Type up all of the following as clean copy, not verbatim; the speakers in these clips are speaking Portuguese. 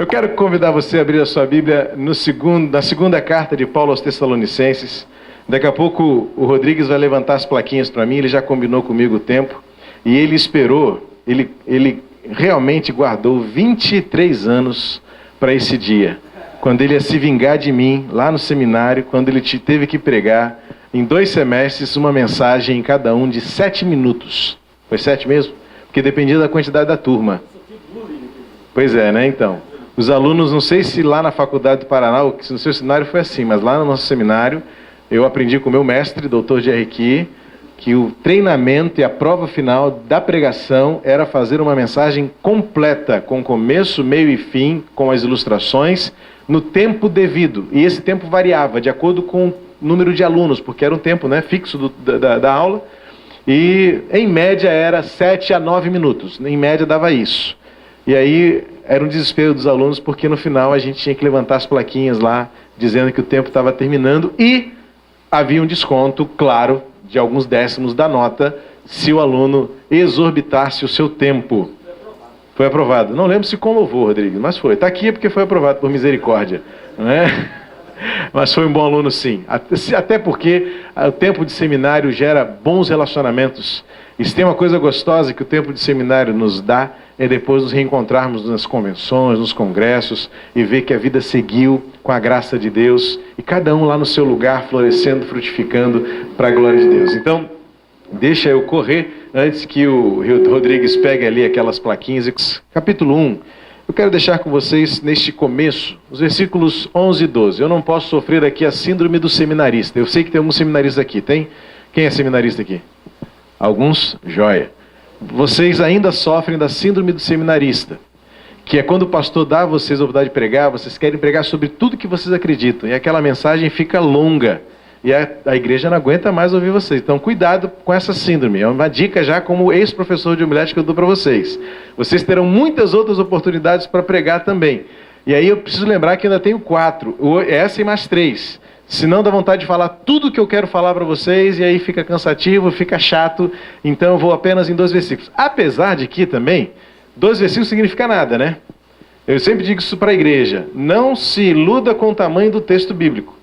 Eu quero convidar você a abrir a sua Bíblia na segunda carta de Paulo aos Tessalonicenses. Daqui a pouco o Rodrigues vai levantar as plaquinhas para mim, ele já combinou comigo o tempo. E ele esperou, ele realmente guardou 23 anos para esse dia. Quando ele ia se vingar de mim, lá no seminário, quando ele teve que pregar, em 2 semestres, uma mensagem em cada um de 7 minutos. Foi 7 mesmo? Porque dependia da quantidade da turma. Pois é, né? Então, os alunos, não sei se lá na Faculdade do Paraná, ou se no seu seminário foi assim, mas lá no nosso seminário, eu aprendi com o meu mestre, Dr. Jerriqui, que o treinamento e a prova final da pregação era fazer uma mensagem completa, com começo, meio e fim, com as ilustrações, no tempo devido. E esse tempo variava de acordo com o número de alunos, porque era um tempo, né, fixo da aula, e em média era 7 a 9 minutos, em média dava isso. E aí era um desespero dos alunos, porque no final a gente tinha que levantar as plaquinhas lá, dizendo que o tempo estava terminando, e havia um desconto, claro, de alguns décimos da nota, se o aluno exorbitasse o seu tempo. Foi aprovado. Não lembro se com louvor, Rodrigues, mas foi. Está aqui porque foi aprovado por misericórdia, não é? Mas foi um bom aluno, sim. Até porque o tempo de seminário gera bons relacionamentos. E se tem uma coisa gostosa que o tempo de seminário nos dá, é depois nos reencontrarmos nas convenções, nos congressos, e ver que a vida seguiu com a graça de Deus, e cada um lá no seu lugar, florescendo, frutificando para a glória de Deus. Então, deixa eu correr, antes que o Rodrigues pegue ali aquelas plaquinhas. Capítulo 1, eu quero deixar com vocês, neste começo, os versículos 11 e 12. Eu não posso sofrer aqui a síndrome do seminarista. Eu sei que tem alguns seminaristas aqui, tem? Quem é seminarista aqui? Alguns? Joia. Vocês ainda sofrem da síndrome do seminarista, que é quando o pastor dá a vocês a oportunidade de pregar, vocês querem pregar sobre tudo que vocês acreditam, e aquela mensagem fica longa, e a igreja não aguenta mais ouvir vocês. Então cuidado com essa síndrome, é uma dica já como ex-professor de homilética que eu dou para vocês. Vocês terão muitas outras oportunidades para pregar também, e aí eu preciso lembrar que ainda tenho 4, essa e mais 3. Senão dá vontade de falar tudo que eu quero falar para vocês, e aí fica cansativo, fica chato, então eu vou apenas em 2 versículos. Apesar de que também, 2 versículos significa nada, né? Eu sempre digo isso para a igreja, não se iluda com o tamanho do texto bíblico.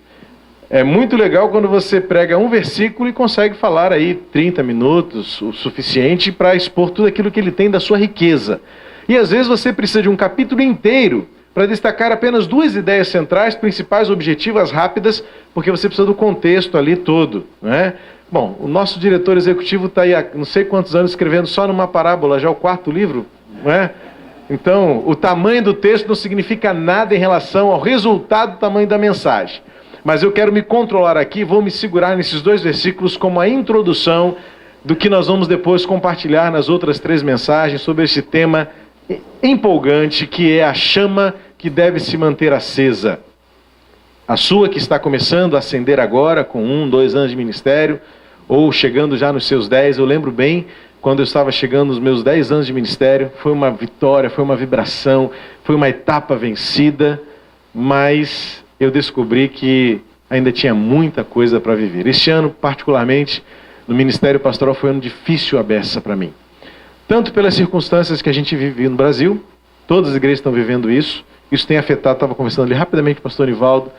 É muito legal quando você prega um versículo e consegue falar aí 30 minutos, o suficiente para expor tudo aquilo que ele tem da sua riqueza. E às vezes você precisa de um capítulo inteiro para destacar apenas 2 ideias centrais, principais, objetivas, rápidas, porque você precisa do contexto ali todo, não é? Bom, o nosso diretor executivo está aí há não sei quantos anos escrevendo só numa parábola, já o 4º livro, não é? Então, o tamanho do texto não significa nada em relação ao resultado do tamanho da mensagem. Mas eu quero me controlar aqui, vou me segurar nesses 2 versículos como a introdução do que nós vamos depois compartilhar nas outras 3 mensagens sobre esse tema empolgante, que é a chama que deve se manter acesa. A sua que está começando a acender agora, com 1, 2 anos de ministério, ou chegando já nos seus 10, eu lembro bem, quando eu estava chegando nos meus 10 anos de ministério, foi uma vitória, foi uma vibração, foi uma etapa vencida, mas eu descobri que ainda tinha muita coisa para viver. Este ano, particularmente, no Ministério Pastoral, foi um ano difícil a beça para mim. Tanto pelas circunstâncias que a gente vive no Brasil, todas as igrejas estão vivendo isso tem afetado, estava conversando ali rapidamente com o pastor Nivaldo,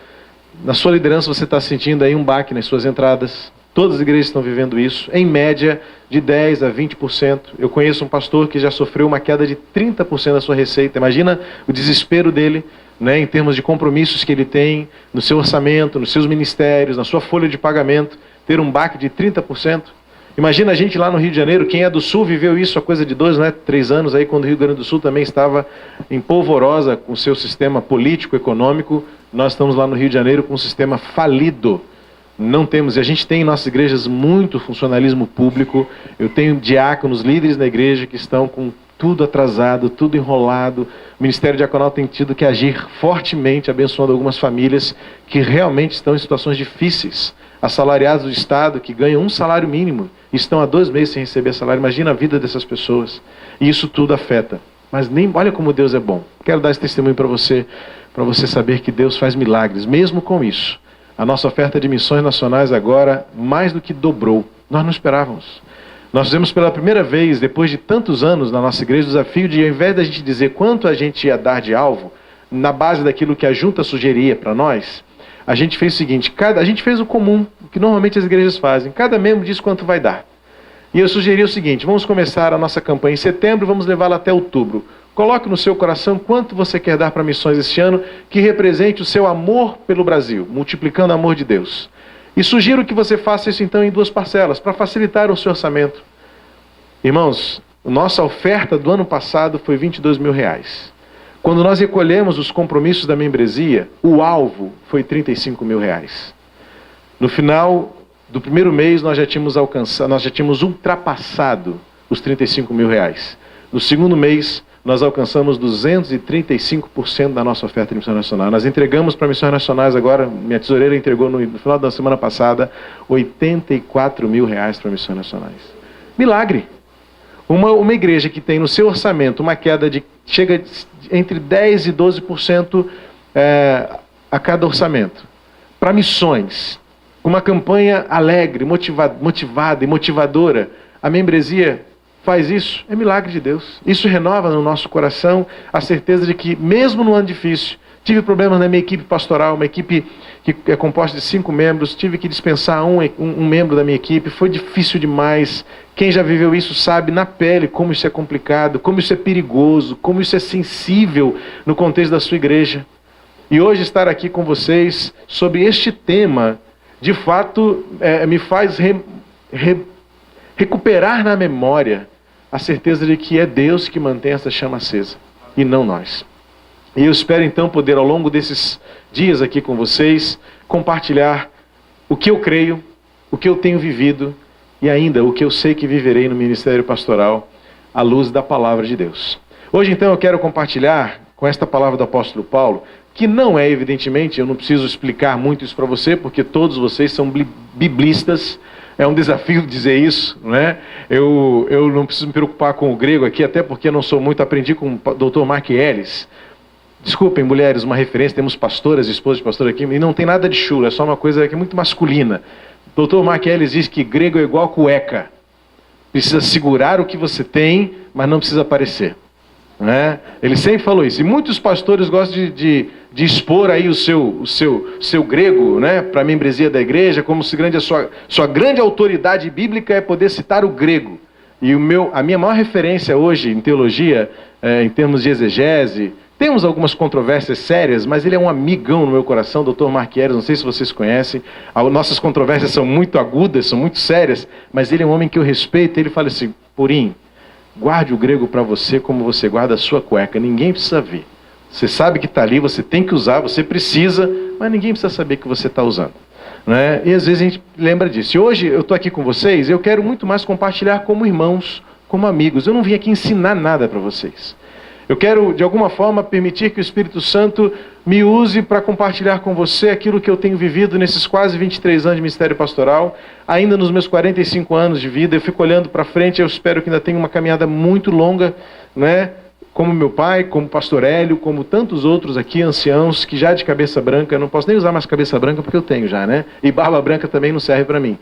na sua liderança você está sentindo aí um baque nas suas entradas, todas as igrejas estão vivendo isso, em média de 10% a 20%. Eu conheço um pastor que já sofreu uma queda de 30% da sua receita, imagina o desespero dele, né, em termos de compromissos que ele tem no seu orçamento, nos seus ministérios, na sua folha de pagamento, ter um baque de 30%. Imagina a gente lá no Rio de Janeiro, quem é do Sul viveu isso há coisa de 2, 3 anos, aí, quando o Rio Grande do Sul também estava em polvorosa com o seu sistema político, econômico. Nós estamos lá no Rio de Janeiro com um sistema falido. Não temos, e a gente tem em nossas igrejas muito funcionalismo público. Eu tenho diáconos, líderes da igreja que estão com tudo atrasado, tudo enrolado. O Ministério Diaconal tem tido que agir fortemente, abençoando algumas famílias que realmente estão em situações difíceis. Assalariados do Estado que ganham um salário mínimo e estão há 2 meses sem receber salário. Imagina a vida dessas pessoas. E isso tudo afeta. Mas nem olha como Deus é bom. Quero dar esse testemunho para você saber que Deus faz milagres, mesmo com isso. A nossa oferta de missões nacionais agora mais do que dobrou. Nós não esperávamos. Nós fizemos pela primeira vez, depois de tantos anos na nossa igreja, o desafio de, ao invés da gente dizer quanto a gente ia dar de alvo, na base daquilo que a junta sugeria para nós, a gente fez o seguinte, a gente fez o comum, o que normalmente as igrejas fazem, cada membro diz quanto vai dar. E eu sugeri o seguinte, vamos começar a nossa campanha em setembro, vamos levá-la até outubro. Coloque no seu coração quanto você quer dar para missões este ano, que represente o seu amor pelo Brasil, multiplicando o amor de Deus. E sugiro que você faça isso então em 2 parcelas, para facilitar o seu orçamento. Irmãos, nossa oferta do ano passado foi R$22 mil. Quando nós recolhemos os compromissos da membresia, o alvo foi R$35 mil. No final do primeiro mês nós já tínhamos ultrapassado os R$35 mil. No segundo mês nós alcançamos 235% da nossa oferta de missão nacional. Nós entregamos para missões nacionais agora, minha tesoureira entregou no final da semana passada, R$84 mil para missões nacionais. Milagre! Uma igreja que tem no seu orçamento uma queda chega entre 10% e 12% a cada orçamento. Para missões, uma campanha alegre, motivada e motivadora, a membresia faz isso, é milagre de Deus. Isso renova no nosso coração a certeza de que, mesmo no ano difícil, tive problemas na minha equipe pastoral, uma equipe que é composta de 5 membros, tive que dispensar um membro da minha equipe, foi difícil demais. Quem já viveu isso sabe na pele como isso é complicado, como isso é perigoso, como isso é sensível no contexto da sua igreja. E hoje estar aqui com vocês sobre este tema, de fato, me faz recuperar na memória a certeza de que é Deus que mantém essa chama acesa, e não nós. E eu espero então poder, ao longo desses dias aqui com vocês, compartilhar o que eu creio, o que eu tenho vivido, e ainda o que eu sei que viverei no ministério pastoral, à luz da palavra de Deus. Hoje então eu quero compartilhar com esta palavra do apóstolo Paulo, que não é, evidentemente, eu não preciso explicar muito isso para você, porque todos vocês são biblistas. É um desafio dizer isso, não é? Eu não preciso me preocupar com o grego aqui, até porque não sou muito, aprendi com o Dr. Mark Ellis. Desculpem, mulheres, uma referência, temos pastoras e esposas de pastor aqui, e não tem nada de chulo, é só uma coisa que é muito masculina. Dr. Mark Ellis diz que grego é igual cueca. Precisa segurar o que você tem, mas não precisa aparecer. Não é? Ele sempre falou isso. E muitos pastores gostam de expor aí o seu grego, né, para a membresia da igreja, como se sua grande autoridade bíblica é poder citar o grego. E a minha maior referência hoje em teologia, em termos de exegese, temos algumas controvérsias sérias, mas ele é um amigão no meu coração, Dr. Mark Ellis, não sei se vocês conhecem. Nossas controvérsias são muito agudas, são muito sérias, mas ele é um homem que eu respeito. Ele fala assim: Purim, guarde o grego para você como você guarda a sua cueca, ninguém precisa ver. Você sabe que está ali, você tem que usar, você precisa, mas ninguém precisa saber que você está usando. Né? E às vezes a gente lembra disso. E hoje eu estou aqui com vocês, eu quero muito mais compartilhar como irmãos, como amigos. Eu não vim aqui ensinar nada para vocês. Eu quero, de alguma forma, permitir que o Espírito Santo me use para compartilhar com você aquilo que eu tenho vivido nesses quase 23 anos de ministério pastoral. Ainda nos meus 45 anos de vida, eu fico olhando para frente, eu espero que ainda tenha uma caminhada muito longa, né? Como meu pai, como o pastor Hélio, como tantos outros aqui, anciãos, que já de cabeça branca, eu não posso nem usar mais cabeça branca porque eu tenho já, né? E barba branca também não serve para mim.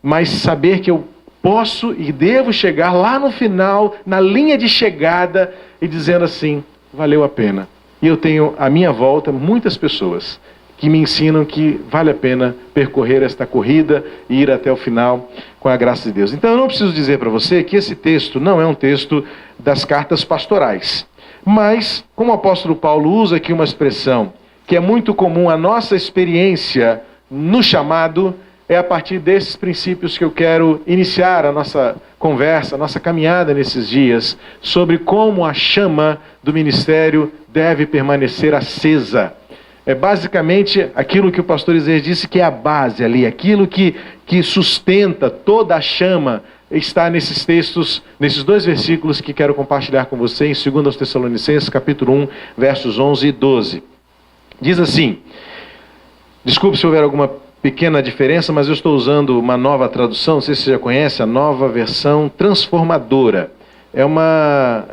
Mas saber que eu posso e devo chegar lá no final, na linha de chegada, e dizendo assim, valeu a pena. E eu tenho à minha volta muitas pessoas que me ensinam que vale a pena percorrer esta corrida e ir até o final com a graça de Deus. Então eu não preciso dizer para você que esse texto não é um texto das cartas pastorais. Mas, como o apóstolo Paulo usa aqui uma expressão que é muito comum à nossa experiência no chamado, é a partir desses princípios que eu quero iniciar a nossa conversa, a nossa caminhada nesses dias, sobre como a chama do ministério deve permanecer acesa. É basicamente aquilo que o pastor Isaías disse que é a base ali, aquilo que sustenta toda a chama, está nesses textos, nesses 2 versículos que quero compartilhar com você, em 2 Tessalonicenses, capítulo 1, versos 11 e 12. Diz assim, desculpe se houver alguma pequena diferença, mas eu estou usando uma nova tradução, não sei se você já conhece, a nova versão transformadora. É uma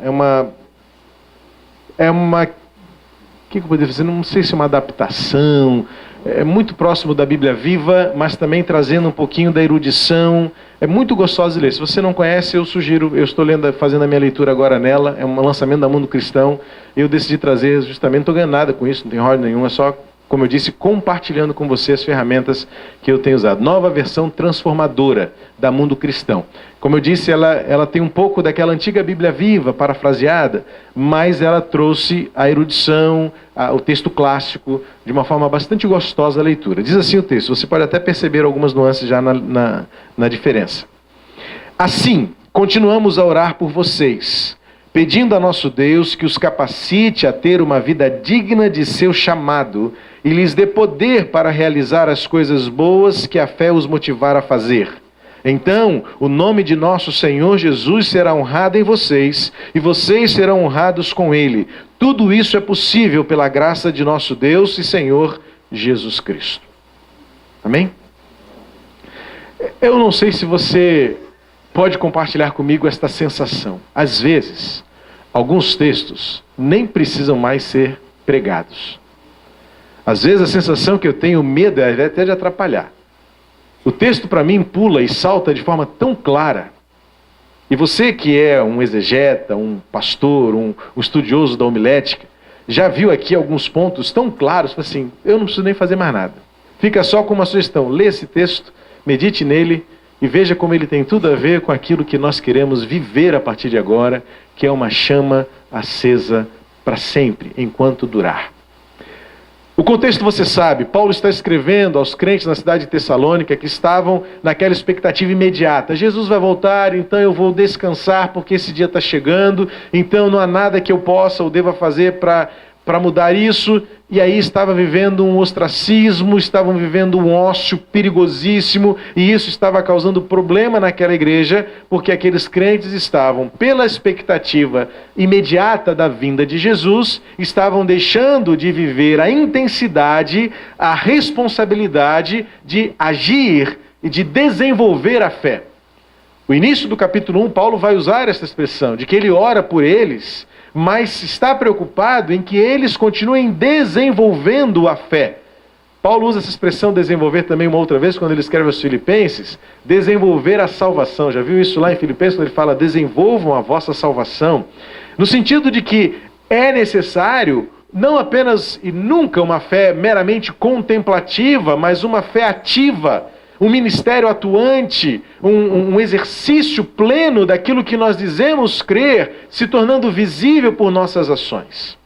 que eu poderia fazer? Não sei se é uma adaptação, é muito próximo da Bíblia Viva, mas também trazendo um pouquinho da erudição. É muito gostoso de ler. Se você não conhece, eu sugiro, eu estou fazendo a minha leitura agora nela, é um lançamento da Mundo Cristão. Eu decidi trazer justamente, não estou ganhando nada com isso, não tem ordem nenhuma, é só, como eu disse, compartilhando com você as ferramentas que eu tenho usado. Nova versão transformadora da Mundo Cristão. Como eu disse, ela tem um pouco daquela antiga Bíblia Viva, parafraseada, mas ela trouxe a erudição, o texto clássico, de uma forma bastante gostosa a leitura. Diz assim o texto, você pode até perceber algumas nuances já na diferença. Assim, continuamos a orar por vocês, pedindo a nosso Deus que os capacite a ter uma vida digna de seu chamado e lhes dê poder para realizar as coisas boas que a fé os motivar a fazer. Então, o nome de nosso Senhor Jesus será honrado em vocês, e vocês serão honrados com Ele. Tudo isso é possível pela graça de nosso Deus e Senhor Jesus Cristo. Amém? Eu não sei se você pode compartilhar comigo esta sensação. Às vezes, alguns textos nem precisam mais ser pregados. Às vezes a sensação que eu tenho medo é até de atrapalhar. O texto para mim pula e salta de forma tão clara. E você que é um exegeta, um pastor, um estudioso da homilética, já viu aqui alguns pontos tão claros, assim, eu não preciso nem fazer mais nada. Fica só com uma sugestão, lê esse texto, medite nele e veja como ele tem tudo a ver com aquilo que nós queremos viver a partir de agora, que é uma chama acesa para sempre, enquanto durar. O contexto você sabe, Paulo está escrevendo aos crentes na cidade de Tessalônica que estavam naquela expectativa imediata. Jesus vai voltar, então eu vou descansar porque esse dia está chegando, então não há nada que eu possa ou deva fazer para mudar isso. E aí estava vivendo um ostracismo, estavam vivendo um ócio perigosíssimo, e isso estava causando problema naquela igreja, porque aqueles crentes estavam, pela expectativa imediata da vinda de Jesus, estavam deixando de viver a intensidade, a responsabilidade de agir e de desenvolver a fé. O início do capítulo 1, Paulo vai usar essa expressão, de que ele ora por eles, mas está preocupado em que eles continuem desenvolvendo a fé. Paulo usa essa expressão desenvolver também uma outra vez, quando ele escreve aos Filipenses, desenvolver a salvação. Já viu isso lá em Filipenses, quando ele fala, desenvolvam a vossa salvação? No sentido de que é necessário, não apenas e nunca uma fé meramente contemplativa, mas uma fé ativa, um ministério atuante, um exercício pleno daquilo que nós dizemos crer, se tornando visível por nossas ações.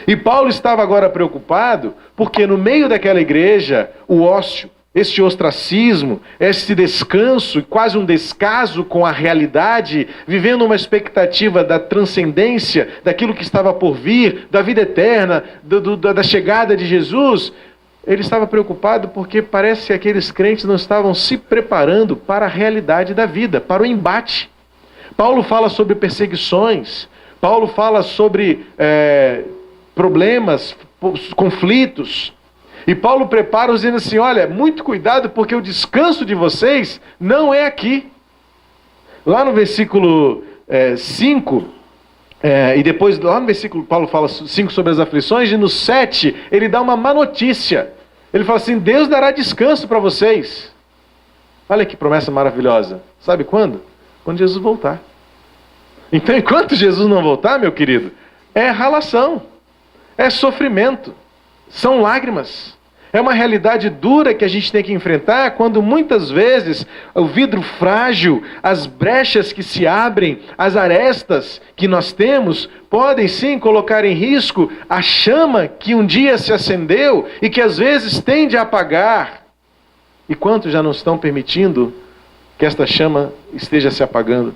E Paulo estava agora preocupado, porque no meio daquela igreja, o ócio, este ostracismo, este descanso, quase um descaso com a realidade, vivendo uma expectativa da transcendência, daquilo que estava por vir, da vida eterna, da chegada de Jesus. Ele estava preocupado porque parece que aqueles crentes não estavam se preparando para a realidade da vida, para o embate. Paulo fala sobre perseguições, Paulo fala sobre problemas, conflitos. E Paulo prepara dizendo assim, olha, muito cuidado porque o descanso de vocês não é aqui. Lá no versículo 5... e depois, lá no versículo, Paulo fala 5 sobre as aflições, e no 7, ele dá uma má notícia. Ele fala assim, Deus dará descanso para vocês. Olha que promessa maravilhosa. Sabe quando? Quando Jesus voltar. Então, enquanto Jesus não voltar, meu querido, é ralação, é sofrimento, são lágrimas. É uma realidade dura que a gente tem que enfrentar quando muitas vezes o vidro frágil, as brechas que se abrem, as arestas que nós temos, podem sim colocar em risco a chama que um dia se acendeu e que às vezes tende a apagar. E quantos já não estão permitindo que esta chama esteja se apagando?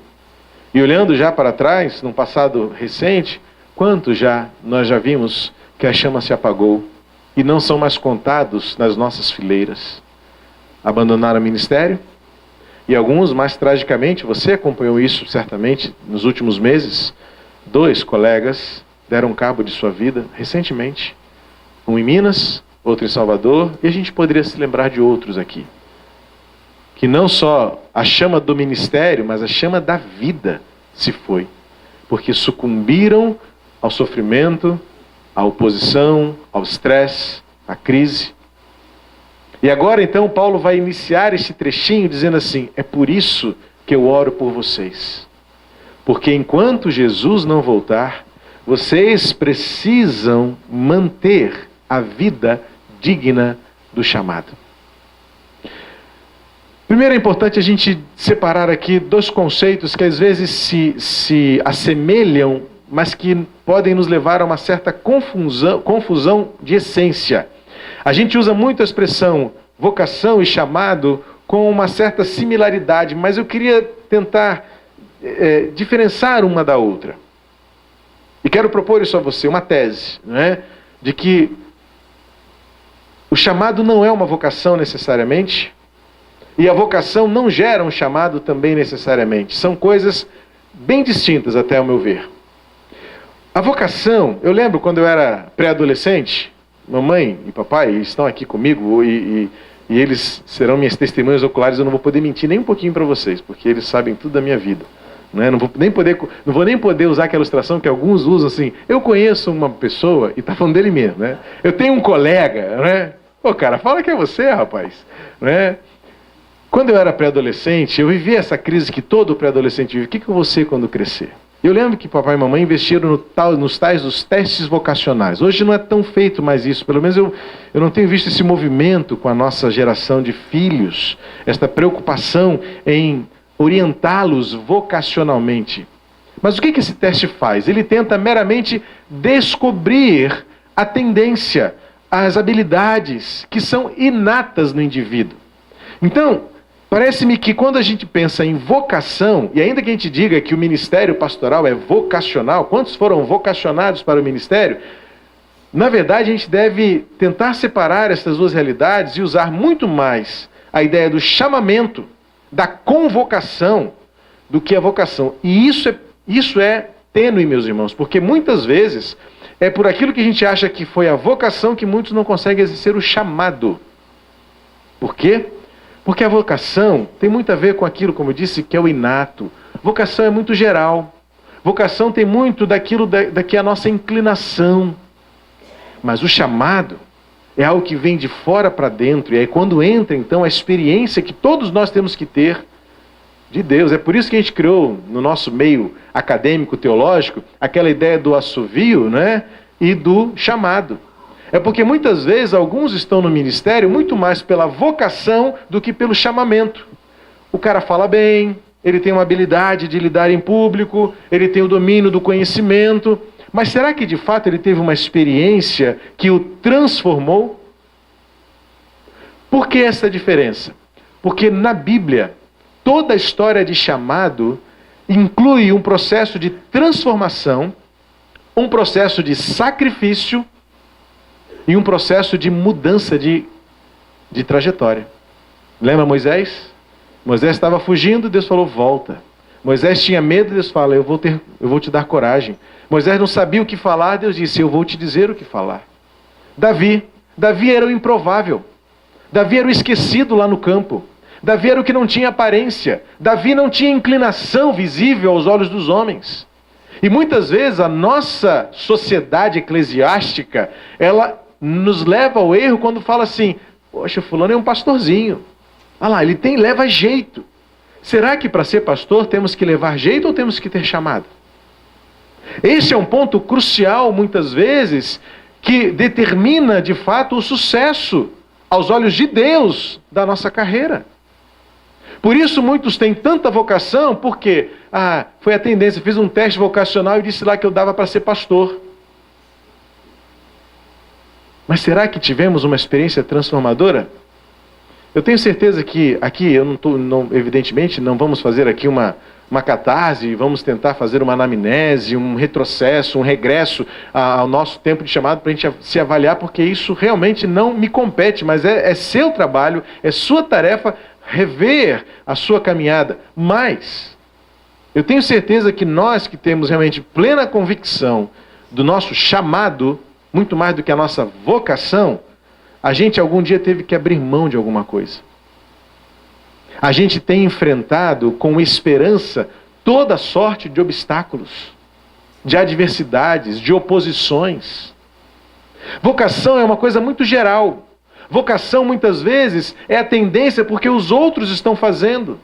E olhando já para trás, num passado recente, quantos nós já vimos que a chama se apagou? E não são mais contados nas nossas fileiras. Abandonaram o ministério, e alguns, mais tragicamente, você acompanhou isso certamente nos últimos meses, 2 colegas deram cabo de sua vida recentemente, um em Minas, outro em Salvador, e a gente poderia se lembrar de outros aqui, que não só a chama do ministério, mas a chama da vida se foi, porque sucumbiram ao sofrimento à oposição, ao estresse, à crise. E agora então Paulo vai iniciar este trechinho dizendo assim: é por isso que eu oro por vocês. Porque enquanto Jesus não voltar, vocês precisam manter a vida digna do chamado. Primeiro é importante a gente separar aqui dois conceitos que às vezes se assemelham, mas que podem nos levar a uma certa confusão de essência. A gente usa muito a expressão vocação e chamado com uma certa similaridade, mas eu queria tentar diferenciar uma da outra. E quero propor isso a você, uma tese, não é? De que o chamado não é uma vocação necessariamente, e a vocação não gera um chamado também necessariamente. São coisas bem distintas, até ao meu ver. A vocação, eu lembro quando eu era pré-adolescente, mamãe e papai estão aqui comigo e eles serão minhas testemunhas oculares, eu não vou poder mentir nem um pouquinho para vocês, porque eles sabem tudo da minha vida. Não vou nem poder usar aquela ilustração que alguns usam assim: eu conheço uma pessoa, e está falando dele mesmo, né? Eu tenho um colega, né? Pô, cara, fala que é você, rapaz, né? Quando eu era pré-adolescente, eu vivia essa crise que todo pré-adolescente vive: o que eu vou ser quando crescer? Eu lembro que papai e mamãe investiram nos tais dos testes vocacionais. Hoje não é tão feito mais isso, pelo menos eu não tenho visto esse movimento com a nossa geração de filhos, esta preocupação em orientá-los vocacionalmente. Mas o que esse teste faz? Ele tenta meramente descobrir a tendência, as habilidades que são inatas no indivíduo. Então, parece-me que quando a gente pensa em vocação, e ainda que a gente diga que o ministério pastoral é vocacional, quantos foram vocacionados para o ministério? Na verdade, a gente deve tentar separar essas duas realidades e usar muito mais a ideia do chamamento, da convocação, do que a vocação. E isso é tênue, meus irmãos, porque muitas vezes é por aquilo que a gente acha que foi a vocação que muitos não conseguem exercer o chamado. Por quê? Porque a vocação tem muito a ver com aquilo, como eu disse, que é o inato. Vocação é muito geral. Vocação tem muito daquilo que é a nossa inclinação. Mas o chamado é algo que vem de fora para dentro. E aí quando entra, então, a experiência que todos nós temos que ter de Deus. É por isso que a gente criou, no nosso meio acadêmico, teológico, aquela ideia do assovio, né? E do chamado. É porque muitas vezes alguns estão no ministério muito mais pela vocação do que pelo chamamento. O cara fala bem, ele tem uma habilidade de lidar em público, ele tem o domínio do conhecimento, mas será que de fato ele teve uma experiência que o transformou? Por que essa diferença? Porque na Bíblia, toda a história de chamado inclui um processo de transformação, um processo de sacrifício e um processo de mudança de trajetória. Lembra Moisés? Moisés estava fugindo, Deus falou: volta. Moisés tinha medo, Deus fala: eu vou te dar coragem. Moisés não sabia o que falar, Deus disse: eu vou te dizer o que falar. Davi era o improvável. Davi era o esquecido lá no campo. Davi era o que não tinha aparência. Davi não tinha inclinação visível aos olhos dos homens. E muitas vezes a nossa sociedade eclesiástica, ela nos leva ao erro quando fala assim: poxa, fulano é um pastorzinho. Olha lá, ele leva jeito. Será que para ser pastor temos que levar jeito ou temos que ter chamado? Esse é um ponto crucial, muitas vezes, que determina de fato o sucesso, aos olhos de Deus, da nossa carreira. Por isso muitos têm tanta vocação, porque foi a tendência, fiz um teste vocacional e disse lá que eu dava para ser pastor. Mas será que tivemos uma experiência transformadora? Eu tenho certeza que aqui, evidentemente, não vamos fazer aqui uma catarse, vamos tentar fazer uma anamnese, um retrocesso, um regresso ao nosso tempo de chamado para a gente se avaliar, porque isso realmente não me compete, mas é seu trabalho, é sua tarefa rever a sua caminhada. Mas eu tenho certeza que nós que temos realmente plena convicção do nosso chamado, muito mais do que a nossa vocação, a gente algum dia teve que abrir mão de alguma coisa. A gente tem enfrentado com esperança toda sorte de obstáculos, de adversidades, de oposições. Vocação é uma coisa muito geral. Vocação, muitas vezes, é a tendência porque os outros estão fazendo.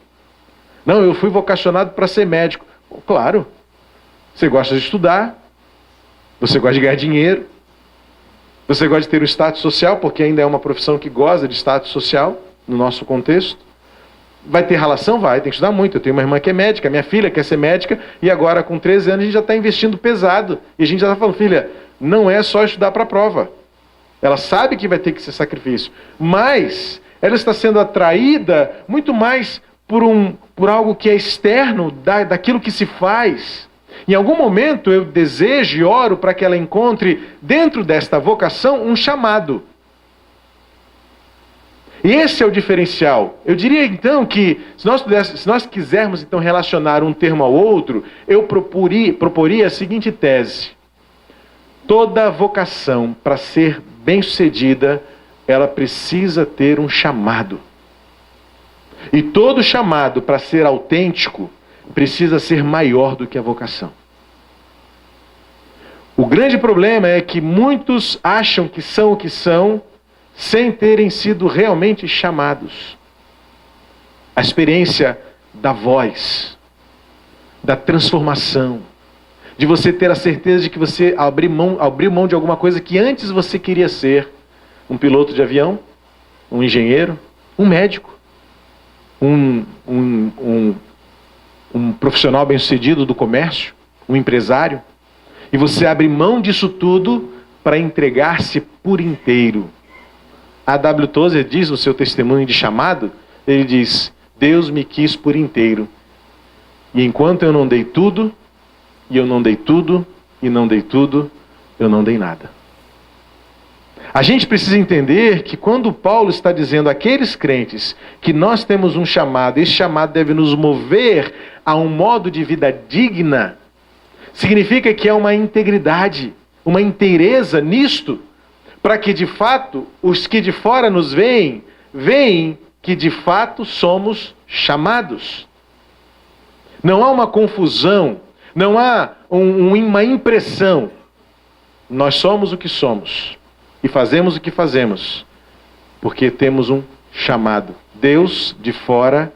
Não, eu fui vocacionado para ser médico. Claro, você gosta de estudar, você gosta de ganhar dinheiro, você gosta de ter um status social, porque ainda é uma profissão que goza de status social, no nosso contexto. Vai ter relação? Vai, tem que estudar muito. Eu tenho uma irmã que é médica, minha filha quer ser médica, e agora com 13 anos a gente já está investindo pesado. E a gente já está falando, filha, não é só estudar para a prova. Ela sabe que vai ter que ser sacrifício, mas ela está sendo atraída muito mais por algo que é externo daquilo que se faz. Em algum momento eu desejo e oro para que ela encontre dentro desta vocação um chamado. E esse é o diferencial. Eu diria então que, se nós quisermos então relacionar um termo ao outro, eu proporia a seguinte tese. Toda vocação, para ser bem-sucedida, ela precisa ter um chamado. E todo chamado, para ser autêntico, precisa ser maior do que a vocação. O grande problema é que muitos acham que são o que são, sem terem sido realmente chamados. A experiência da voz, da transformação, de você ter a certeza de que você abriu mão de alguma coisa que antes você queria ser. Um piloto de avião, um engenheiro, um médico, um profissional bem-sucedido do comércio, um empresário. E você abre mão disso tudo para entregar-se por inteiro. A W. Tozer diz no seu testemunho de chamado, ele diz, Deus me quis por inteiro. E enquanto eu não dei tudo, e eu não dei tudo, e não dei tudo, eu não dei nada. A gente precisa entender que quando Paulo está dizendo àqueles crentes que nós temos um chamado, esse chamado deve nos mover a um modo de vida digna, significa que é uma integridade, uma inteireza nisto, para que de fato, os que de fora nos veem, veem que de fato somos chamados. Não há uma confusão, não há uma impressão. Nós somos o que somos e fazemos o que fazemos, porque temos um chamado. Deus de fora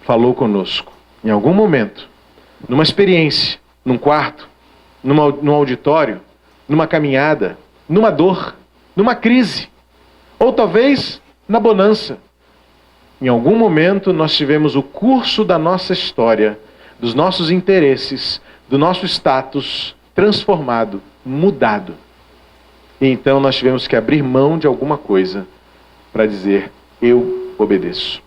falou conosco. Em algum momento, numa experiência, num quarto, num auditório, numa caminhada, numa dor, numa crise, ou talvez na bonança. Em algum momento nós tivemos o curso da nossa história, dos nossos interesses, do nosso status transformado, mudado. E então nós tivemos que abrir mão de alguma coisa para dizer, eu obedeço.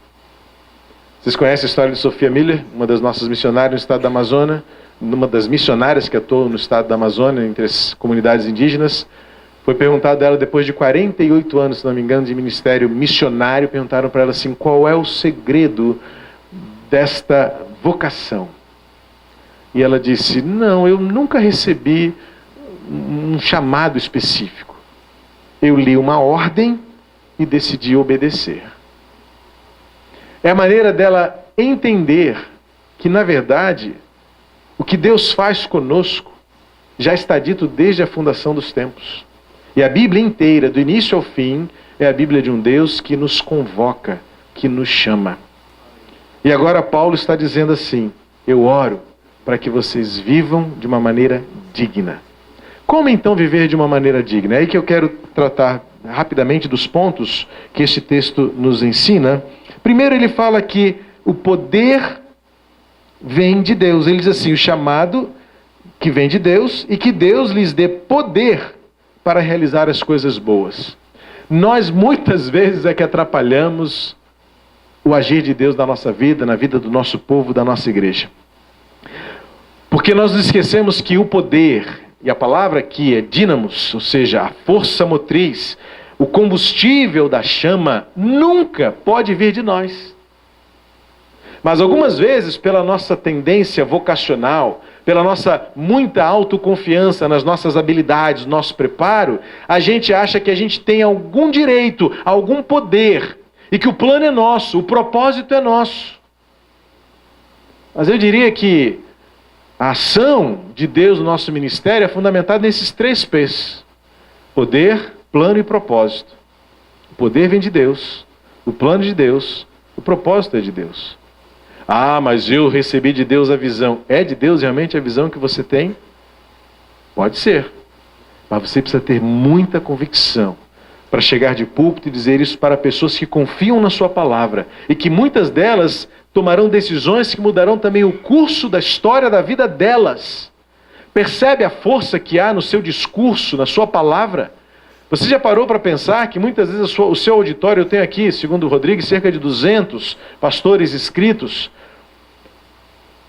Vocês conhecem a história de Sophia Miller, uma das nossas missionárias no estado da Amazônia, uma das missionárias que atuou no estado da Amazônia, entre as comunidades indígenas. Foi perguntado a ela, depois de 48 anos, se não me engano, de ministério missionário, perguntaram para ela assim, qual é o segredo desta vocação? E ela disse, não, eu nunca recebi um chamado específico. Eu li uma ordem e decidi obedecer. É a maneira dela entender que, na verdade, o que Deus faz conosco já está dito desde a fundação dos tempos. E a Bíblia inteira, do início ao fim, é a Bíblia de um Deus que nos convoca, que nos chama. E agora Paulo está dizendo assim, eu oro para que vocês vivam de uma maneira digna. Como então viver de uma maneira digna? É aí que eu quero tratar rapidamente dos pontos que este texto nos ensina. Primeiro ele fala que o poder vem de Deus. Ele diz assim, o chamado que vem de Deus e que Deus lhes dê poder para realizar as coisas boas. Nós muitas vezes é que atrapalhamos o agir de Deus na nossa vida, na vida do nosso povo, da nossa igreja. Porque nós nos esquecemos que o poder, e a palavra aqui é dínamos, ou seja, a força motriz, o combustível da chama, nunca pode vir de nós. Mas algumas vezes, pela nossa tendência vocacional, pela nossa muita autoconfiança nas nossas habilidades, no nosso preparo, a gente acha que a gente tem algum direito, algum poder, e que o plano é nosso, o propósito é nosso. Mas eu diria que a ação de Deus no nosso ministério é fundamentada nesses 3 P's. Poder, plano e propósito. O poder vem de Deus, o plano de Deus, o propósito é de Deus. Ah, mas eu recebi de Deus a visão. É de Deus realmente a visão que você tem? Pode ser. Mas você precisa ter muita convicção para chegar de púlpito e dizer isso para pessoas que confiam na sua palavra e que muitas delas tomarão decisões que mudarão também o curso da história da vida delas. Percebe a força que há no seu discurso, na sua palavra? Você já parou para pensar que muitas vezes o seu auditório, eu tenho aqui, segundo o Rodrigues, cerca de 200 pastores inscritos.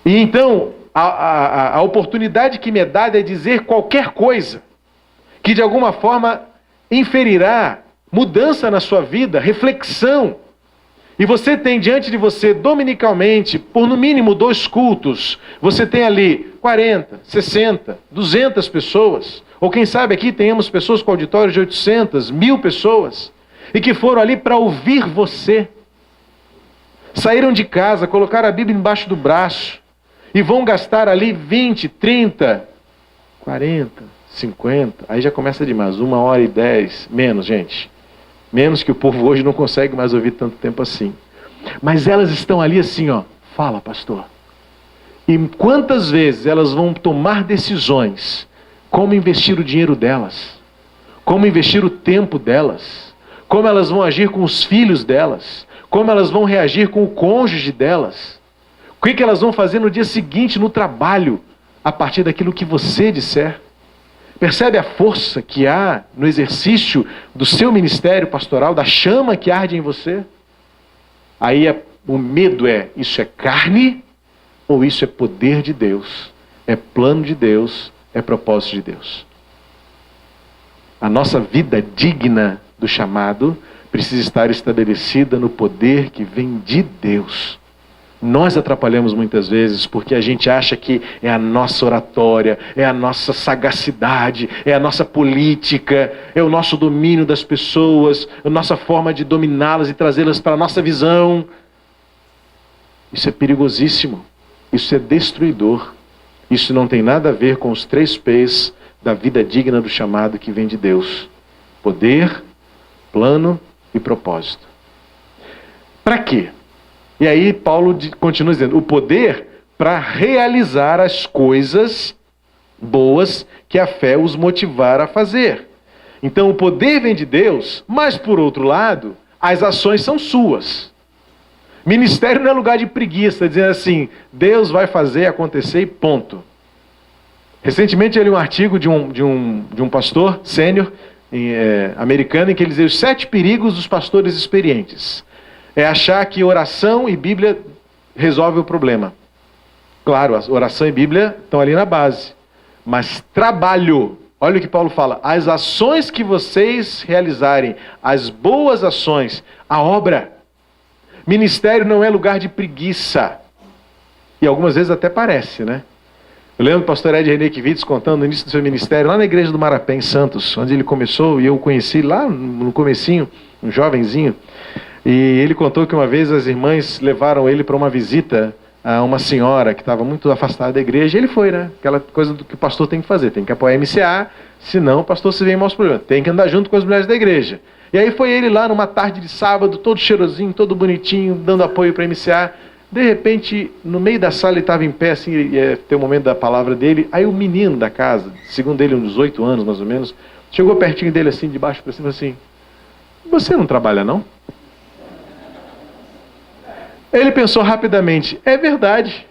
E então, a oportunidade que me é dada é dizer qualquer coisa que de alguma forma inferirá mudança na sua vida, reflexão. E você tem diante de você, dominicalmente, por no mínimo 2 cultos, você tem ali 40, 60, 200 pessoas. Ou quem sabe aqui tenhamos pessoas com auditório de 800, 1000 pessoas. E que foram ali para ouvir você. Saíram de casa, colocaram a Bíblia embaixo do braço. E vão gastar ali 20, 30, 40, 50. Aí já começa demais, 1h10. Menos, gente. Menos que o povo hoje não consegue mais ouvir tanto tempo assim. Mas elas estão ali assim, ó. Fala, pastor. E quantas vezes elas vão tomar decisões. Como investir o dinheiro delas. Como investir o tempo delas. Como elas vão agir com os filhos delas. Como elas vão reagir com o cônjuge delas. O que elas vão fazer no dia seguinte no trabalho. A partir daquilo que você disser. Percebe a força que há no exercício do seu ministério pastoral, da chama que arde em você? Aí o medo isso é carne ou isso é poder de Deus? É plano de Deus, é propósito de Deus. A nossa vida digna do chamado precisa estar estabelecida no poder que vem de Deus. Nós atrapalhamos muitas vezes porque a gente acha que é a nossa oratória, é a nossa sagacidade, é a nossa política, é o nosso domínio das pessoas, a nossa forma de dominá-las e trazê-las para a nossa visão. Isso é perigosíssimo, isso é destruidor. Isso não tem nada a ver com os 3 P's da vida digna do chamado que vem de Deus. Poder, plano e propósito. Para quê? E aí Paulo continua dizendo, o poder para realizar as coisas boas que a fé os motivar a fazer. Então o poder vem de Deus, mas por outro lado, as ações são suas. Ministério não é lugar de preguiça, dizendo assim, Deus vai fazer acontecer e ponto. Recentemente eu li um artigo de um pastor sênior americano em que ele dizia os 7 perigos dos pastores experientes. É achar que oração e Bíblia resolve o problema. Claro, oração e Bíblia estão ali na base. Mas trabalho, olha o que Paulo fala, as ações que vocês realizarem, as boas ações, a obra. Ministério não é lugar de preguiça. E algumas vezes até parece, né? Eu lembro do pastor Ed Renekiewicz contando no início do seu ministério, lá na igreja do Marapé, em Santos, onde ele começou, e eu o conheci lá no comecinho, um jovenzinho. E ele contou que uma vez as irmãs levaram ele para uma visita a uma senhora que estava muito afastada da igreja. E ele foi, né? Aquela coisa do que o pastor tem que fazer. Tem que apoiar a MCA, senão o pastor se vê em maus problemas. Tem que andar junto com as mulheres da igreja. E aí foi ele lá numa tarde de sábado, todo cheirosinho, todo bonitinho, dando apoio para a MCA. De repente, no meio da sala, ele estava em pé, assim, ia ter o momento da palavra dele. Aí o menino da casa, segundo ele, uns 8 anos mais ou menos, chegou pertinho dele assim, de baixo para cima, assim, você não trabalha não? Ele pensou rapidamente, é verdade.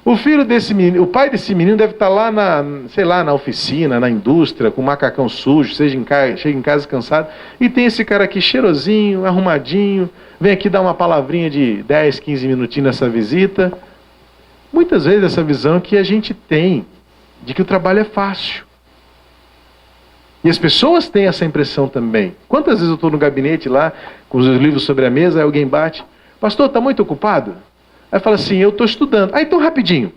O filho desse menino, o pai desse menino deve estar lá na oficina, na indústria, com o macacão sujo, chega em casa cansado, e tem esse cara aqui cheirosinho, arrumadinho, vem aqui dar uma palavrinha de 10, 15 minutinhos nessa visita. Muitas vezes essa visão que a gente tem de que o trabalho é fácil. E as pessoas têm essa impressão também. Quantas vezes eu estou no gabinete lá, com os livros sobre a mesa, aí alguém bate, pastor, está muito ocupado? Aí fala assim, eu estou estudando. Ah, então rapidinho.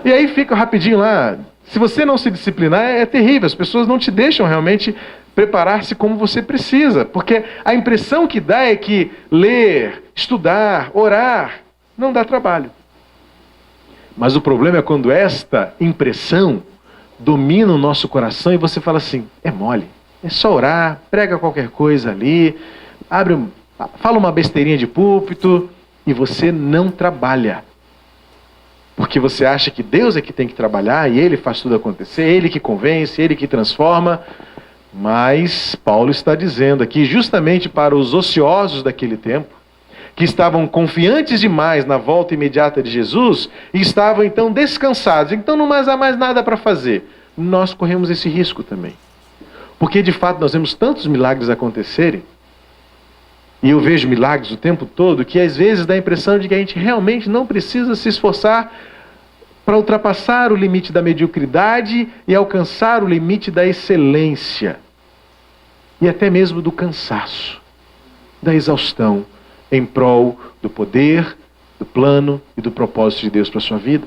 E aí fica rapidinho lá. Se você não se disciplinar, é terrível. As pessoas não te deixam realmente preparar-se como você precisa. Porque a impressão que dá é que ler, estudar, orar, não dá trabalho. Mas o problema é quando esta impressão domina o nosso coração e você fala assim, é mole, é só orar, prega qualquer coisa ali, fala uma besteirinha de púlpito e você não trabalha. Porque você acha que Deus é que tem que trabalhar e Ele faz tudo acontecer, Ele que convence, Ele que transforma. Mas Paulo está dizendo aqui, justamente para os ociosos daquele tempo, que estavam confiantes demais na volta imediata de Jesus e estavam então descansados, então não há mais nada para fazer. Nós corremos esse risco também. Porque de fato nós vemos tantos milagres acontecerem, e eu vejo milagres o tempo todo, que às vezes dá a impressão de que a gente realmente não precisa se esforçar para ultrapassar o limite da mediocridade e alcançar o limite da excelência. E até mesmo do cansaço, da exaustão, em prol do poder, do plano e do propósito de Deus para a sua vida.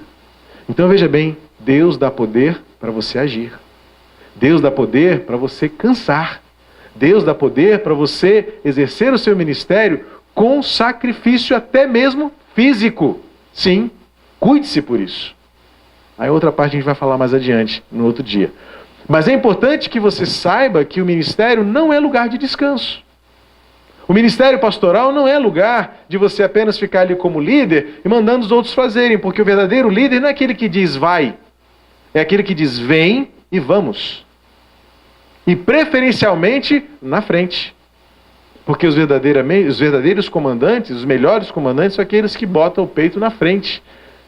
Então veja bem, Deus dá poder para você agir. Deus dá poder para você cansar. Deus dá poder para você exercer o seu ministério com sacrifício até mesmo físico. Sim, cuide-se por isso. Aí outra parte a gente vai falar mais adiante, no outro dia. Mas é importante que você saiba que o ministério não é lugar de descanso. O ministério pastoral não é lugar de você apenas ficar ali como líder e mandando os outros fazerem, porque o verdadeiro líder não é aquele que diz vai, é aquele que diz vem e vamos. E preferencialmente na frente. Porque os verdadeiros comandantes, os melhores comandantes, são aqueles que botam o peito na frente.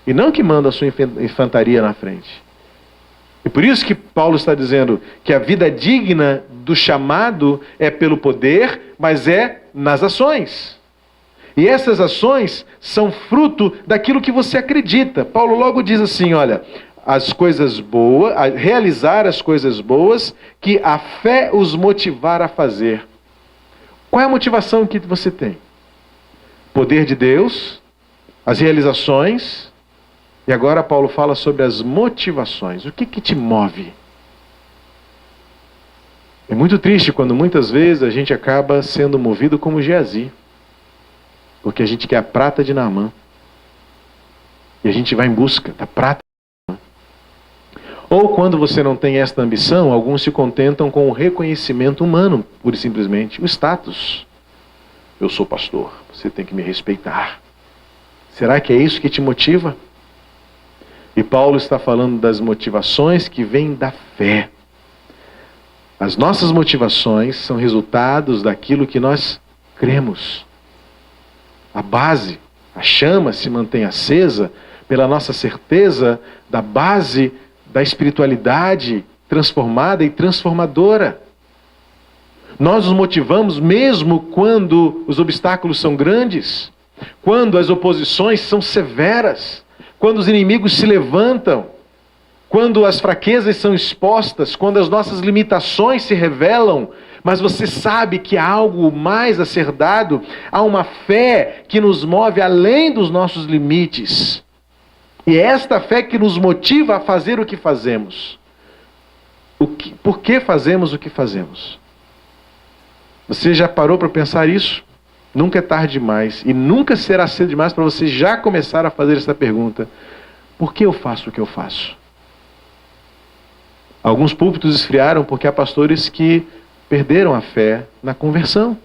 E não que mandam a sua infantaria na frente. E por isso que Paulo está dizendo que a vida digna do chamado é pelo poder, mas é nas ações. E essas ações são fruto daquilo que você acredita. Paulo logo diz assim, olha, as coisas boas, realizar as coisas boas que a fé os motivar a fazer. Qual é a motivação que você tem? Poder de Deus, as realizações, e agora Paulo fala sobre as motivações. O que te move? É muito triste quando muitas vezes a gente acaba sendo movido como Geazi, porque a gente quer a prata de Naamã, e a gente vai em busca da prata. Ou quando você não tem esta ambição, alguns se contentam com o reconhecimento humano, pura e simplesmente, o status. Eu sou pastor, você tem que me respeitar. Será que é isso que te motiva? E Paulo está falando das motivações que vêm da fé. As nossas motivações são resultados daquilo que nós cremos. A base, a chama se mantém acesa pela nossa certeza da base da espiritualidade transformada e transformadora. Nós nos motivamos mesmo quando os obstáculos são grandes, quando as oposições são severas, quando os inimigos se levantam, quando as fraquezas são expostas, quando as nossas limitações se revelam, mas você sabe que há algo mais a ser dado, há uma fé que nos move além dos nossos limites. E é esta fé que nos motiva a fazer o que fazemos. Por que fazemos o que fazemos? Você já parou para pensar isso? Nunca é tarde demais. E nunca será cedo demais para você já começar a fazer essa pergunta. Por que eu faço o que eu faço? Alguns púlpitos esfriaram porque há pastores que perderam a fé na conversão.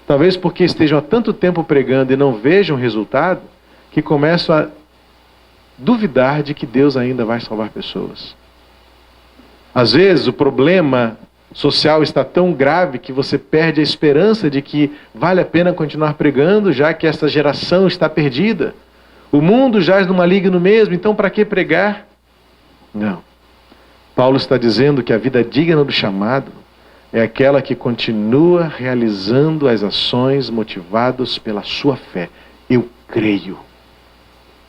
Talvez porque estejam há tanto tempo pregando e não vejam resultado, que começam a duvidar de que Deus ainda vai salvar pessoas. Às vezes o problema social está tão grave que você perde a esperança de que vale a pena continuar pregando, já que essa geração está perdida. O mundo jaz no maligno mesmo, então para que pregar? Não. Paulo está dizendo que a vida digna do chamado é aquela que continua realizando as ações motivadas pela sua fé. Eu creio.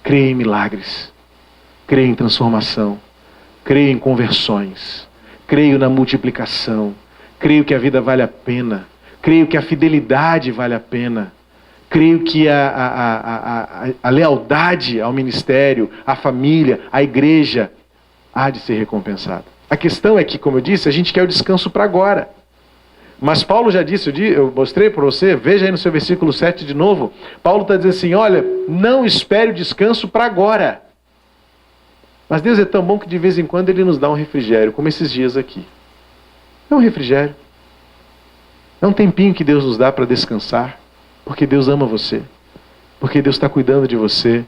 Creio em milagres, creio em transformação, creio em conversões, creio na multiplicação, creio que a vida vale a pena, creio que a fidelidade vale a pena, creio que a lealdade ao ministério, à família, à igreja, há de ser recompensada. A questão é que, como eu disse, a gente quer o descanso para agora. Mas Paulo já disse, eu mostrei para você, veja aí no seu versículo 7 de novo, Paulo está dizendo assim, olha, não espere o descanso para agora. Mas Deus é tão bom que de vez em quando Ele nos dá um refrigério, como esses dias aqui. É um refrigério. É um tempinho que Deus nos dá para descansar, porque Deus ama você, porque Deus está cuidando de você.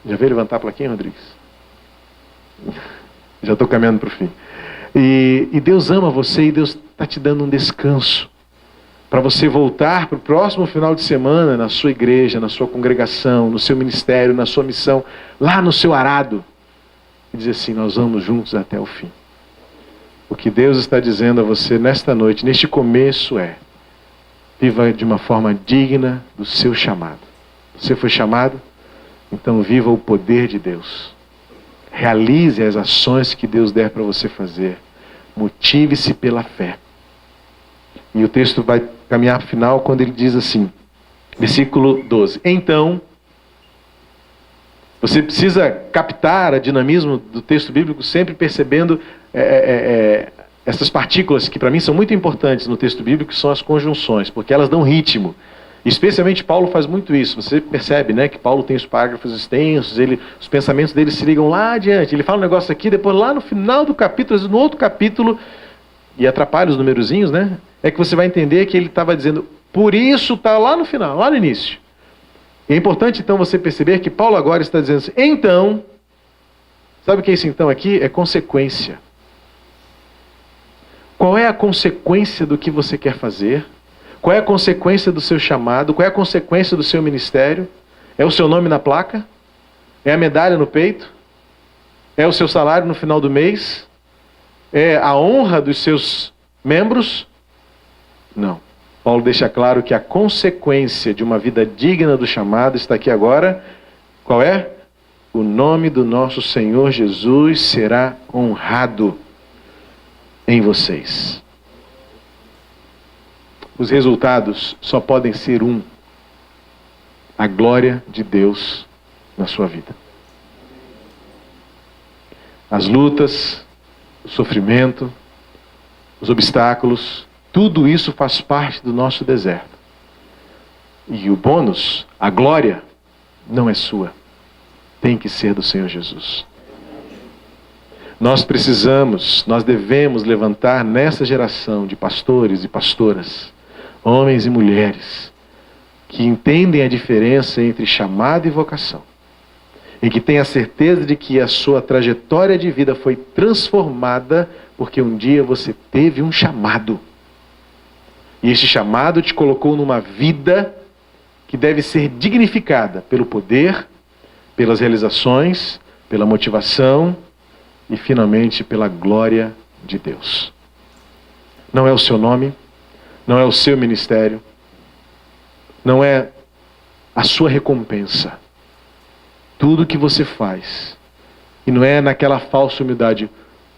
Já veio levantar a plaquinha, Rodrigues? Já estou caminhando para o fim. E Deus ama você e Deus está te dando um descanso para você voltar para o próximo final de semana na sua igreja, na sua congregação, no seu ministério, na sua missão, lá no seu arado, e dizer assim: nós vamos juntos até o fim. O que Deus está dizendo a você nesta noite, neste começo, é: viva de uma forma digna do seu chamado. Você foi chamado? Então viva o poder de Deus. Realize as ações que Deus der para você fazer. Motive-se pela fé. E o texto vai caminhar para o final quando ele diz assim, versículo 12. Então, você precisa captar o dinamismo do texto bíblico sempre percebendo essas partículas que para mim são muito importantes no texto bíblico, que são as conjunções, porque elas dão ritmo. Especialmente Paulo faz muito isso. Você percebe, né, que Paulo tem os parágrafos extensos, os pensamentos dele se ligam lá adiante. Ele fala um negócio aqui, depois lá no final do capítulo, no outro capítulo, e atrapalha os numerozinhos, né? É que você vai entender que ele estava dizendo, por isso está lá no final, lá no início. E é importante então você perceber que Paulo agora está dizendo assim, então, sabe o que é esse então aqui? É consequência. Qual é a consequência do que você quer fazer? Qual é a consequência do seu chamado? Qual é a consequência do seu ministério? É o seu nome na placa? É a medalha no peito? É o seu salário no final do mês? É a honra dos seus membros? Não. Paulo deixa claro que a consequência de uma vida digna do chamado está aqui agora. Qual é? O nome do nosso Senhor Jesus será honrado em vocês. Os resultados só podem ser um: a glória de Deus na sua vida. As lutas, o sofrimento, os obstáculos, tudo isso faz parte do nosso deserto. E o bônus, a glória, não é sua. Tem que ser do Senhor Jesus. Nós devemos levantar nessa geração de pastores e pastoras, homens e mulheres, que entendem a diferença entre chamado e vocação, e que têm a certeza de que a sua trajetória de vida foi transformada porque um dia você teve um chamado. E este chamado te colocou numa vida que deve ser dignificada pelo poder, pelas realizações, pela motivação e, finalmente, pela glória de Deus. Não é o seu nome, não é o seu ministério, não é a sua recompensa. Tudo que você faz, e não é naquela falsa humildade,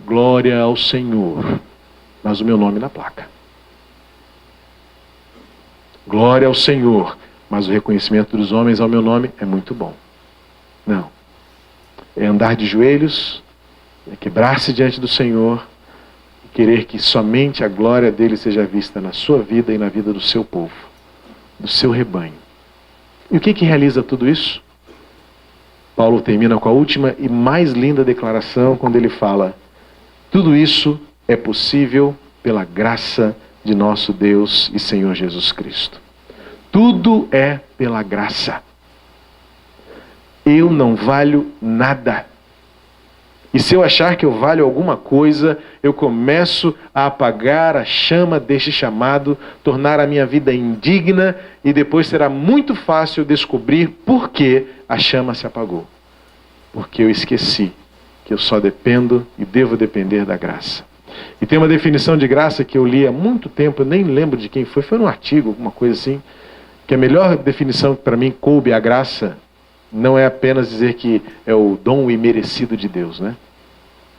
glória ao Senhor, mas o meu nome na placa. Glória ao Senhor, mas o reconhecimento dos homens ao meu nome é muito bom. Não. É andar de joelhos, é quebrar-se diante do Senhor, querer que somente a glória dele seja vista na sua vida e na vida do seu povo, do seu rebanho. E o que realiza tudo isso? Paulo termina com a última e mais linda declaração, quando ele fala: tudo isso é possível pela graça de nosso Deus e Senhor Jesus Cristo. Tudo é pela graça. Eu não valho nada. E se eu achar que eu valho alguma coisa, eu começo a apagar a chama deste chamado, tornar a minha vida indigna, e depois será muito fácil descobrir por que a chama se apagou. Porque eu esqueci que eu só dependo e devo depender da graça. E tem uma definição de graça que eu li há muito tempo, eu nem lembro de quem foi num artigo, alguma coisa assim, que a melhor definição que para mim coube a graça não é apenas dizer que é o dom imerecido de Deus, né?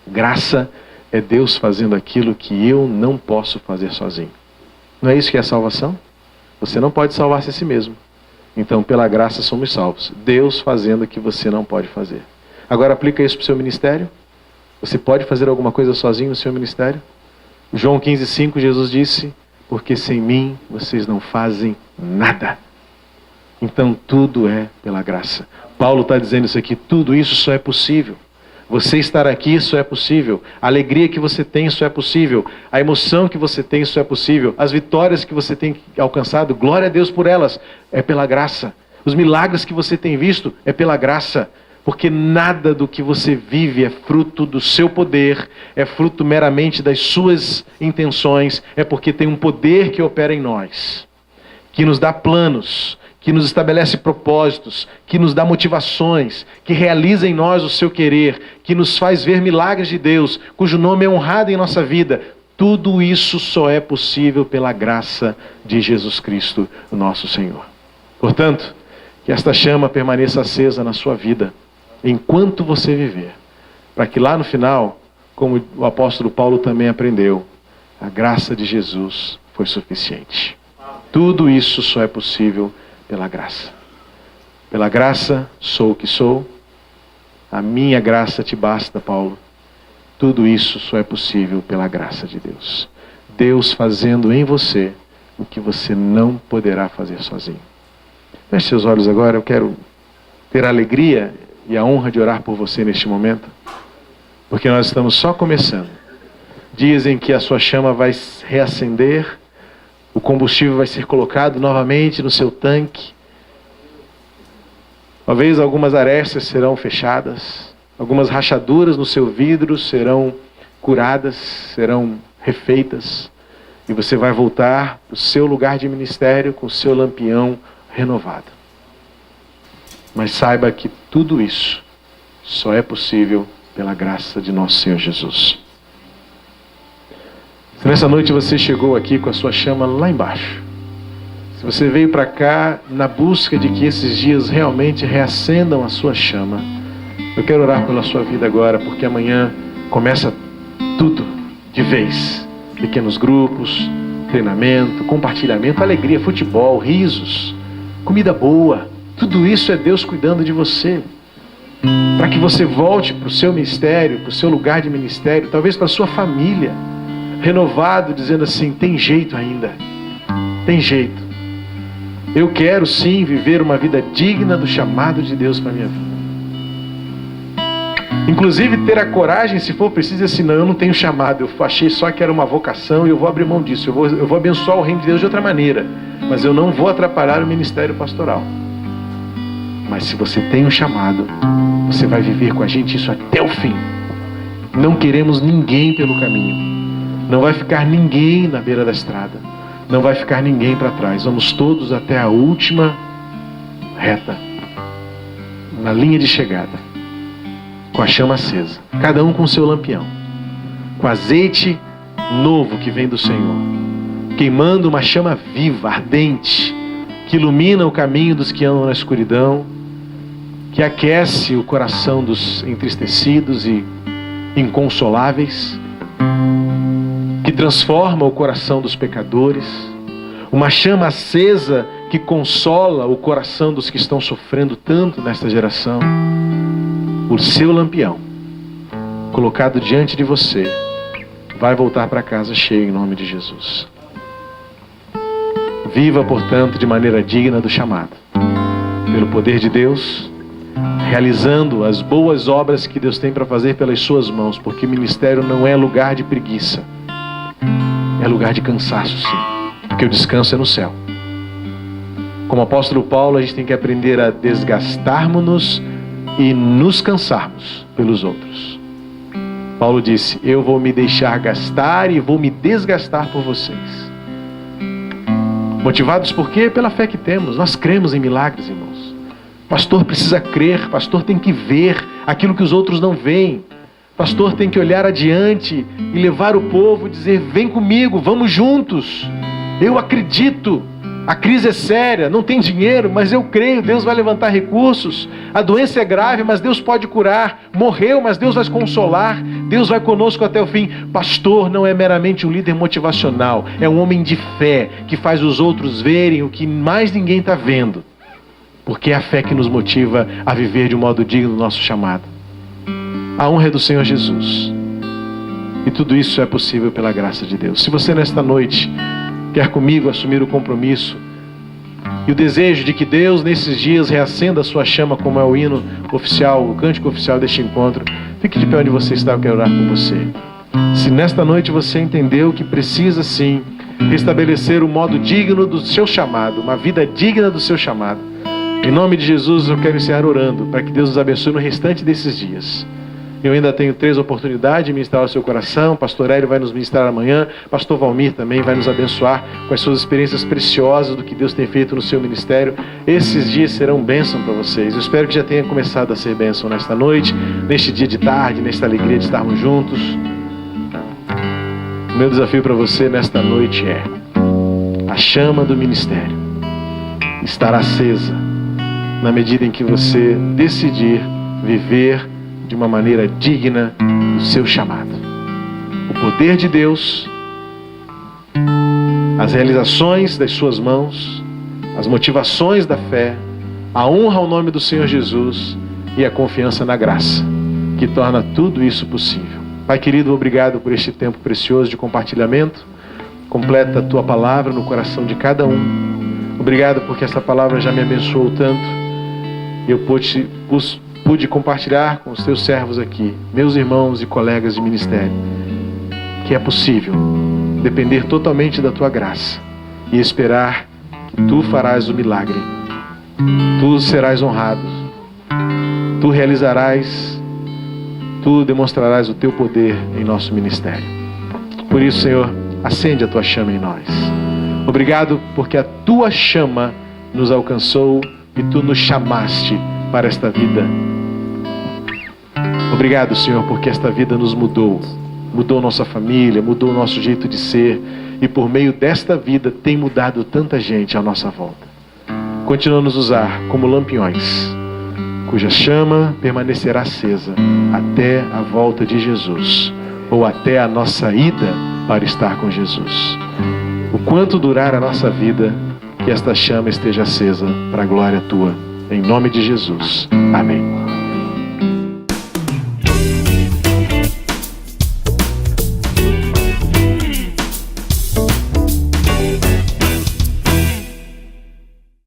Graça é Deus fazendo aquilo que eu não posso fazer sozinho. Não é isso que é salvação? Você não pode salvar-se a si mesmo. Então, pela graça somos salvos. Deus fazendo o que você não pode fazer. Agora aplica isso para o seu ministério. Você pode fazer alguma coisa sozinho no seu ministério? João 15,5, Jesus disse: porque sem mim vocês não fazem nada. Então tudo é pela graça. Paulo está dizendo isso aqui, tudo isso só é possível. Você estar aqui, isso é possível. A alegria que você tem, isso é possível. A emoção que você tem, isso é possível. As vitórias que você tem alcançado, glória a Deus por elas, é pela graça. Os milagres que você tem visto, é pela graça. Porque nada do que você vive é fruto do seu poder, é fruto meramente das suas intenções, é porque tem um poder que opera em nós, que nos dá planos, que nos estabelece propósitos, que nos dá motivações, que realiza em nós o seu querer, que nos faz ver milagres de Deus, cujo nome é honrado em nossa vida. Tudo isso só é possível pela graça de Jesus Cristo, o nosso Senhor. Portanto, que esta chama permaneça acesa na sua vida, enquanto você viver, para que lá no final, como o apóstolo Paulo também aprendeu, a graça de Jesus foi suficiente. Tudo isso só é possível pela graça. Pela graça sou o que sou, a minha graça te basta, Paulo. Tudo isso só é possível pela graça de Deus. Deus fazendo em você o que você não poderá fazer sozinho. Feche seus olhos agora, eu quero ter a alegria e a honra de orar por você neste momento, porque nós estamos só começando. Dias em que a sua chama vai reacender, o combustível vai ser colocado novamente no seu tanque. Talvez algumas arestas serão fechadas, algumas rachaduras no seu vidro serão curadas, serão refeitas, e você vai voltar para o seu lugar de ministério com o seu lampião renovado. Mas saiba que tudo isso só é possível pela graça de nosso Senhor Jesus. Se nessa noite você chegou aqui com a sua chama lá embaixo, se você veio para cá na busca de que esses dias realmente reacendam a sua chama, eu quero orar pela sua vida agora, porque amanhã começa tudo de vez. Pequenos grupos, treinamento, compartilhamento, alegria, futebol, risos, comida boa. Tudo isso é Deus cuidando de você, para que você volte para o seu ministério, para o seu lugar de ministério, talvez para a sua família, renovado, dizendo assim, tem jeito ainda, tem jeito. Eu quero sim viver uma vida digna do chamado de Deus para a minha vida. Inclusive ter a coragem, se for preciso, dizer assim, não, eu não tenho chamado, eu achei só que era uma vocação e eu vou abrir mão disso, eu vou abençoar o reino de Deus de outra maneira, mas eu não vou atrapalhar o ministério pastoral. Mas se você tem um chamado, você vai viver com a gente isso até o fim. Não queremos ninguém pelo caminho. Não vai ficar ninguém na beira da estrada. Não vai ficar ninguém para trás. Vamos todos até a última reta, na linha de chegada, com a chama acesa. Cada um com o seu lampião, com azeite novo que vem do Senhor, queimando uma chama viva, ardente, que ilumina o caminho dos que andam na escuridão, que aquece o coração dos entristecidos e inconsoláveis, que transforma o coração dos pecadores, uma chama acesa que consola o coração dos que estão sofrendo tanto nesta geração. O seu lampião, colocado diante de você, vai voltar para casa cheio em nome de Jesus. Viva, portanto, de maneira digna do chamado, pelo poder de Deus, realizando as boas obras que Deus tem para fazer pelas suas mãos, porque ministério não é lugar de preguiça, é lugar de cansaço, sim, porque o descanso é no céu. Como apóstolo Paulo, a gente tem que aprender a desgastarmos-nos e nos cansarmos pelos outros. Paulo disse, eu vou me deixar gastar e vou me desgastar por vocês. Motivados por quê? Pela fé que temos. Nós cremos em milagres, irmãos. Pastor precisa crer, pastor tem que ver aquilo que os outros não veem. Pastor tem que olhar adiante e levar o povo e dizer, vem comigo, vamos juntos. Eu acredito, a crise é séria, não tem dinheiro, mas eu creio, Deus vai levantar recursos. A doença é grave, mas Deus pode curar. Morreu, mas Deus vai consolar. Deus vai conosco até o fim. Pastor não é meramente um líder motivacional, é um homem de fé que faz os outros verem o que mais ninguém está vendo. Porque é a fé que nos motiva a viver de um modo digno do nosso chamado. A honra é do Senhor Jesus. E tudo isso é possível pela graça de Deus. Se você nesta noite quer comigo assumir o compromisso E o desejo de que Deus, nesses dias, reacenda a sua chama, como é o hino oficial, o cântico oficial deste encontro. Fique de pé onde você está, eu quero orar com você. Se nesta noite você entendeu que precisa, sim, restabelecer o modo digno do seu chamado, uma vida digna do seu chamado, em nome de Jesus, eu quero encerrar orando, para que Deus nos abençoe no restante desses dias. Eu ainda tenho 3 oportunidades de ministrar ao seu coração. Pastor Hélio vai nos ministrar amanhã. Pastor Valmir também vai nos abençoar com as suas experiências preciosas do que Deus tem feito no seu ministério. Esses dias serão bênção para vocês. Eu espero que já tenha começado a ser bênção nesta noite, neste dia de tarde, nesta alegria de estarmos juntos. O meu desafio para você nesta noite é: a chama do ministério estará acesa na medida em que você decidir viver de uma maneira digna do seu chamado. O poder de Deus, as realizações das suas mãos, as motivações da fé, a honra ao nome do Senhor Jesus e a confiança na graça, que torna tudo isso possível. Pai querido, obrigado por este tempo precioso de compartilhamento. Completa a tua palavra no coração de cada um. Obrigado porque essa palavra já me abençoou tanto. Eu pude compartilhar com os teus servos aqui, meus irmãos e colegas de ministério, que é possível depender totalmente da tua graça e esperar que tu farás o milagre. Tu serás honrado, tu realizarás, tu demonstrarás o teu poder em nosso ministério. Por isso, Senhor, acende a tua chama em nós. Obrigado porque a tua chama nos alcançou e tu nos chamaste para esta vida. Obrigado, Senhor, porque esta vida nos mudou. Mudou nossa família, mudou o nosso jeito de ser. E por meio desta vida tem mudado tanta gente à nossa volta. Continua a nos usar como lampiões, cuja chama permanecerá acesa até a volta de Jesus, ou até a nossa ida para estar com Jesus. O quanto durar a nossa vida, que esta chama esteja acesa para a glória tua. Em nome de Jesus. Amém.